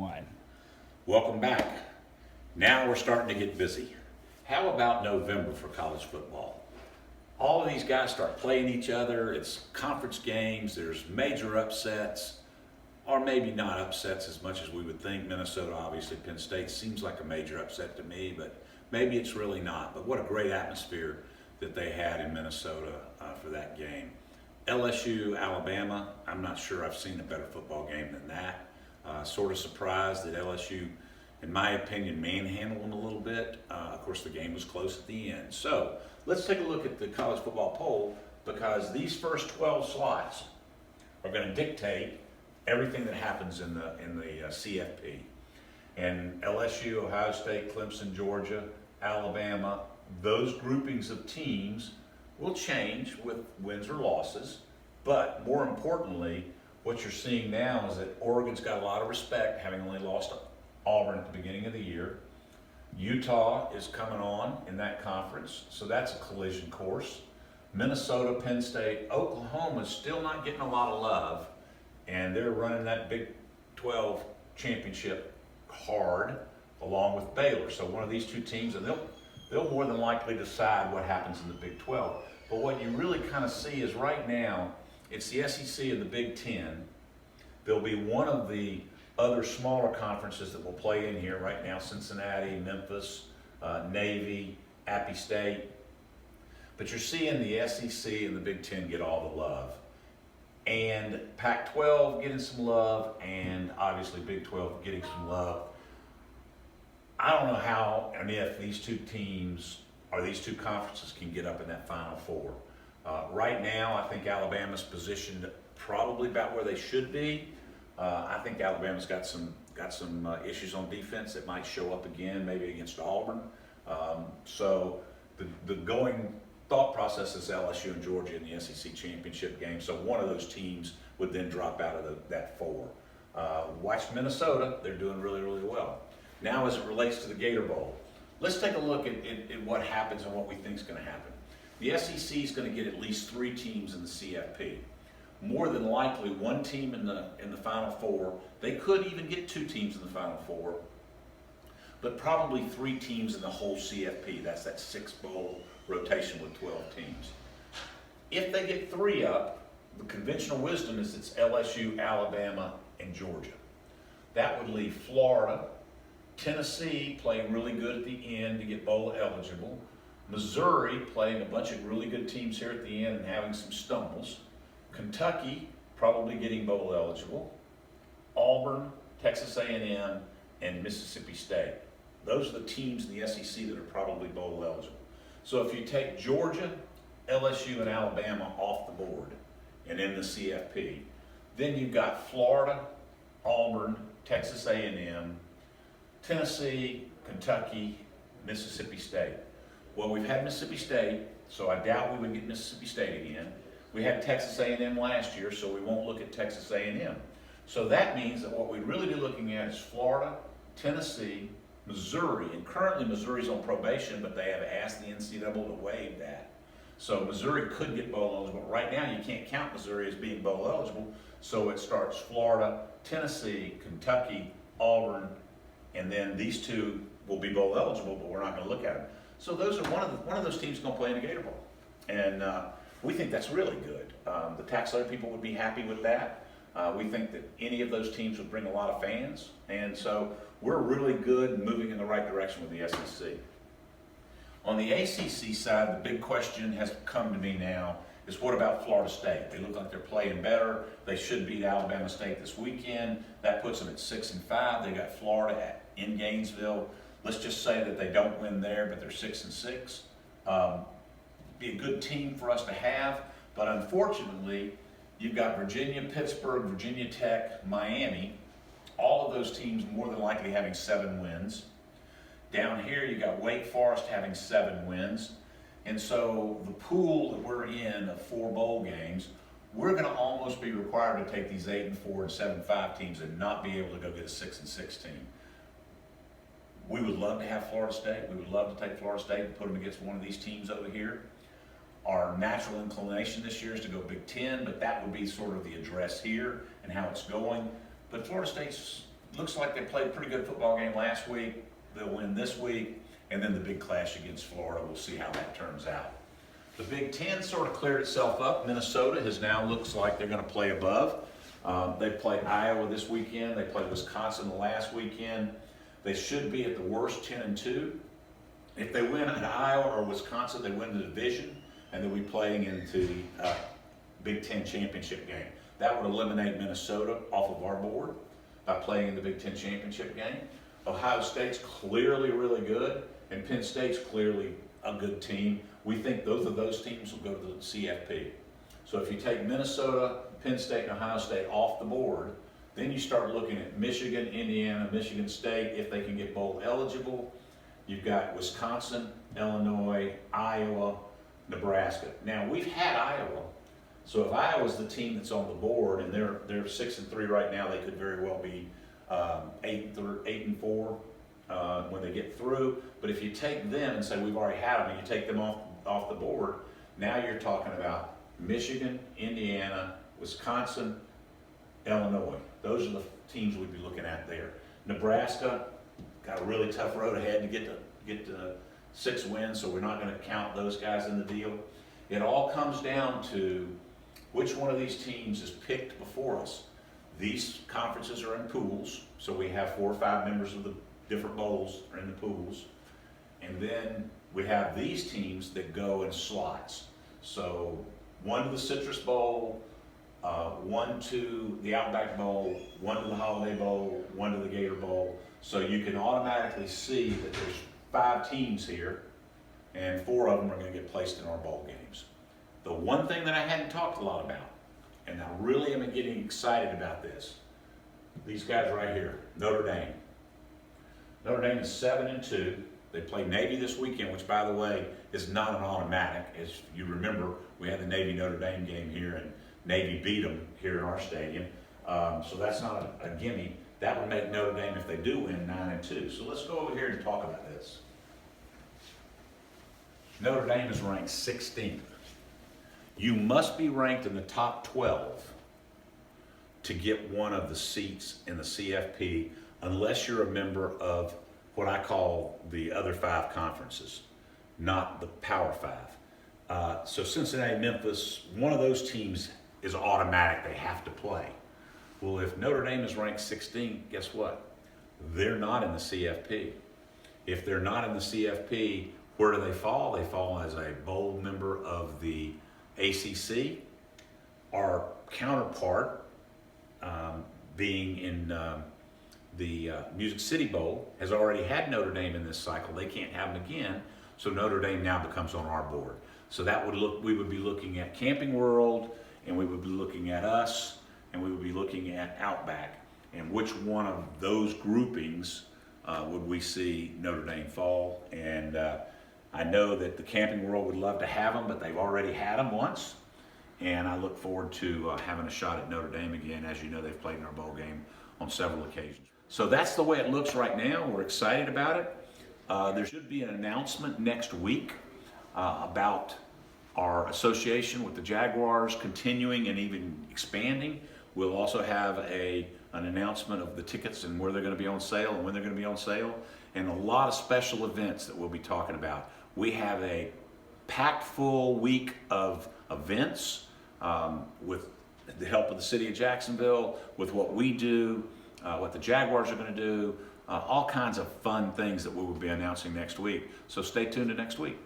one. Welcome back. Now we're starting to get busy. How about November for college football? All of these guys start playing each other. It's conference games. There's major upsets, or maybe not upsets as much as we would think. Minnesota, obviously, Penn State seems like a major upset to me, but maybe it's really not. But what a great atmosphere that they had in Minnesota for that game. LSU, Alabama, I'm not sure I've seen a better football game than that. Sort of surprised that LSU, in my opinion, manhandled them a little bit. Of course, the game was close at the end. So let's take a look at the college football poll, because these first 12 slots are going to dictate everything that happens in the CFP. And LSU, Ohio State, Clemson, Georgia, Alabama, those groupings of teams will change with wins or losses. But more importantly, what you're seeing now is that Oregon's got a lot of respect, having only lost Auburn at the beginning of the year. Utah is coming on in that conference, so that's a collision course. Minnesota, Penn State, Oklahoma's still not getting a lot of love, and they're running that Big 12 championship hard along with Baylor. So one of these two teams, and they'll more than likely decide what happens in the Big 12. But what you really kind of see is right now, it's the SEC and the Big 10. There'll be one of the other smaller conferences that will play in here right now: Cincinnati, Memphis, Navy, Appy State. But you're seeing the SEC and the Big 10 get all the love. And Pac-12 getting some love, and obviously Big 12 getting some love. I don't know how and if these two teams or these two conferences can get up in that Final Four. Right now, I think Alabama's positioned probably about where they should be. I think Alabama's got some issues on defense that might show up again, maybe against Auburn. So the going thought process is LSU and Georgia in the SEC championship game. So one of those teams would then drop out of that four. Watch Minnesota; they're doing really, really well. Now, as it relates to the Gator Bowl, let's take a look at what happens and what we think is going to happen. The SEC is going to get at least 3 teams in the CFP. More than likely, one team in the Final Four. They could even get 2 teams in the Final Four, but probably 3 teams in the whole CFP. That's that 6-bowl rotation with 12 teams. If they get 3 up, the conventional wisdom is it's LSU, Alabama, and Georgia. That would leave Florida, Tennessee playing really good at the end to get bowl eligible, Missouri playing a bunch of really good teams here at the end and having some stumbles, Kentucky probably getting bowl eligible, Auburn, Texas A&M, and Mississippi State. Those are the teams in the SEC that are probably bowl eligible. So if you take Georgia, LSU, and Alabama off the board and in the CFP, then you've got Florida, Auburn, Texas A&M, Tennessee, Kentucky, Mississippi State. Well, we've had Mississippi State, so I doubt we would get Mississippi State again. We had Texas A&M last year, so we won't look at Texas A&M. So that means that what we'd really be looking at is Florida, Tennessee, Missouri, and currently Missouri's on probation, but they have asked the NCAA to waive that. So Missouri could get bowl eligible. Right now, you can't count Missouri as being bowl eligible, so it starts Florida, Tennessee, Kentucky, Auburn, and then these 2 will be bowl eligible, but we're not going to look at them. So those are one of those teams going to play in the Gator Bowl, and we think that's really good. The TaxSlayer people would be happy with that. We think that any of those teams would bring a lot of fans, and so we're really good and moving in the right direction with the SEC. On the ACC side, the big question has come to me now is, what about Florida State? They look like they're playing better. They should beat Alabama State this weekend. That puts them at 6-5. They got Florida in Gainesville. Let's just say that they don't win there, but they're 6-6. Be a good team for us to have, but unfortunately, you've got Virginia, Pittsburgh, Virginia Tech, Miami, all of those teams more than likely having 7 wins. Down here, you got Wake Forest having 7 wins. And so the pool that we're in of 4 bowl games, we're going to almost be required to take these 8-4 and 7-5 teams and not be able to go get a 6-6 team. We would love to have Florida State. We would love to take Florida State and put them against one of these teams over here. Our natural inclination this year is to go Big 10, but that would be sort of the address here and how it's going. But Florida State's looks like they played a pretty good football game last week. They'll win this week, and then the big clash against Florida. We'll see how that turns out. The Big Ten sort of cleared itself up. Minnesota has now looks like they're going to play above. They played Iowa this weekend. They played Wisconsin the last weekend. They should be at the worst 10-2. If they win at Iowa or Wisconsin, they win the division, and they'll be playing into the Big Ten championship game. That would eliminate Minnesota off of our board by playing in the Big Ten championship game. Ohio State's clearly really good, and Penn State's clearly a good team. We think both of those teams will go to the CFP. So if you take Minnesota, Penn State, and Ohio State off the board, then you start looking at Michigan, Indiana, Michigan State, if they can get bowl eligible. You've got Wisconsin, Illinois, Iowa, Nebraska. Now, we've had Iowa. So if Iowa's the team that's on the board, and they're 6-3 right now, they could very well be 8-4 when they get through. But if you take them and say we've already had them, and you take them off the board, now you're talking about Michigan, Indiana, Wisconsin, Illinois. Those are the teams we'd be looking at there. Nebraska got a really tough road ahead to get to 6 wins, so we're not going to count those guys in the deal. It all comes down to which one of these teams is picked before us. These conferences are in pools, so we have 4 or 5 members of the different bowls are in the pools. And then we have these teams that go in slots. So 1 to the Citrus Bowl, 1 to the Outback Bowl, 1 to the Holiday Bowl, 1 to the Gator Bowl. So you can automatically see that there's 5 teams here, and 4 of them are going to get placed in our bowl games. The one thing that I hadn't talked a lot about, and I really am getting excited about this, these guys right here, Notre Dame. Notre Dame is 7-2. They play Navy this weekend, which, by the way, is not an automatic. As you remember, we had the Navy-Notre Dame game here, and Navy beat them here in our stadium. So that's not a gimme. That would make Notre Dame, if they do win, 9-2. So let's go over here and talk about this. Notre Dame is ranked 16th. You must be ranked in the top 12 to get one of the seats in the CFP unless you're a member of what I call the other 5 conferences, not the Power 5. So Cincinnati, Memphis, one of those teams is automatic. They have to play. Well, if Notre Dame is ranked 16th, guess what? They're not in the CFP. If they're not in the CFP, where do they fall? They fall as a bowl member of the ACC. Our counterpart, being in the Music City Bowl, has already had Notre Dame in this cycle. They can't have them again, so Notre Dame now becomes on our board. So that we would be looking at Camping World, and we would be looking at us, and we would be looking at Outback. And which one of those groupings would we see Notre Dame fall? And I know that the Camping World would love to have them, but they've already had them once. And I look forward to having a shot at Notre Dame again. As you know, they've played in our bowl game on several occasions. So that's the way it looks right now. We're excited about it. There should be an announcement next week about our association with the Jaguars continuing and even expanding. We'll also have an announcement of the tickets and where they're going to be on sale and when they're going to be on sale, and a lot of special events that we'll be talking about. We have a packed full week of events with the help of the city of Jacksonville, with what we do, what the Jaguars are going to do, all kinds of fun things that we will be announcing next week. So stay tuned to next week.